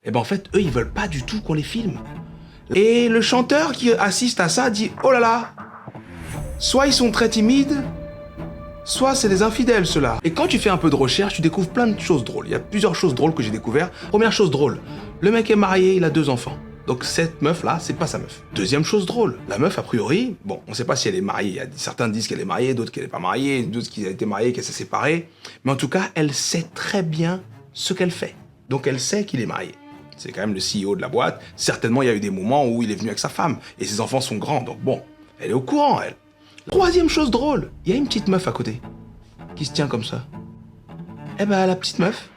Et ben en fait, eux, ils veulent pas du tout qu'on les filme. Et le chanteur qui assiste à ça dit « Oh là là, soit ils sont très timides, soit c'est des infidèles, ceux-là. » Et quand tu fais un peu de recherche, tu découvres plein de choses drôles. Il y a plusieurs choses drôles que j'ai découvertes. Première chose drôle, le mec est marié, il a 2 enfants. Donc cette meuf-là, c'est pas sa meuf. Deuxième chose drôle, la meuf, a priori, bon, on sait pas si elle est mariée. Certains disent qu'elle est mariée, d'autres qu'elle est pas mariée, d'autres qu'elle a été mariée, qu'elle s'est séparée. Mais en tout cas, elle sait très bien ce qu'elle fait. Donc elle sait qu'il est marié. C'est quand même le CEO de la boîte. Certainement, il y a eu des moments où il est venu avec sa femme. Et ses enfants sont grands, donc bon, elle est au courant, elle. Troisième chose drôle, il y a une petite meuf à côté, qui se tient comme ça. Eh ben, la petite meuf,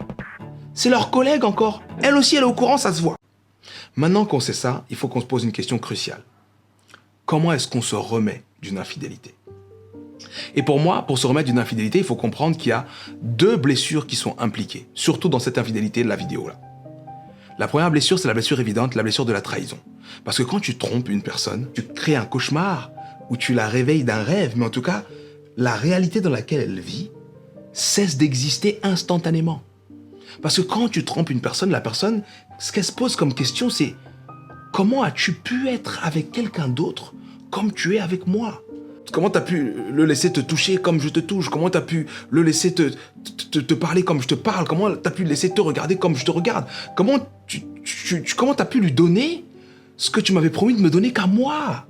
c'est leur collègue encore. Elle aussi, elle est au courant, ça se voit. Maintenant qu'on sait ça, il faut qu'on se pose une question cruciale. Comment est-ce qu'on se remet d'une infidélité? Et pour moi, pour se remettre d'une infidélité, il faut comprendre qu'il y a 2 blessures qui sont impliquées, surtout dans cette infidélité de la vidéo là. La première blessure, c'est la blessure évidente, la blessure de la trahison. Parce que quand tu trompes une personne, tu crées un cauchemar ou tu la réveilles d'un rêve, mais en tout cas, la réalité dans laquelle elle vit cesse d'exister instantanément. Parce que quand tu trompes une personne, la personne, ce qu'elle se pose comme question, c'est comment as-tu pu être avec quelqu'un d'autre comme tu es avec moi? Comment t'as pu le laisser te toucher comme je te touche? Comment t'as pu le laisser te parler comme je te parle? Comment t'as pu le laisser te regarder comme je te regarde? Comment t'as pu lui donner ce que tu m'avais promis de me donner qu'à moi?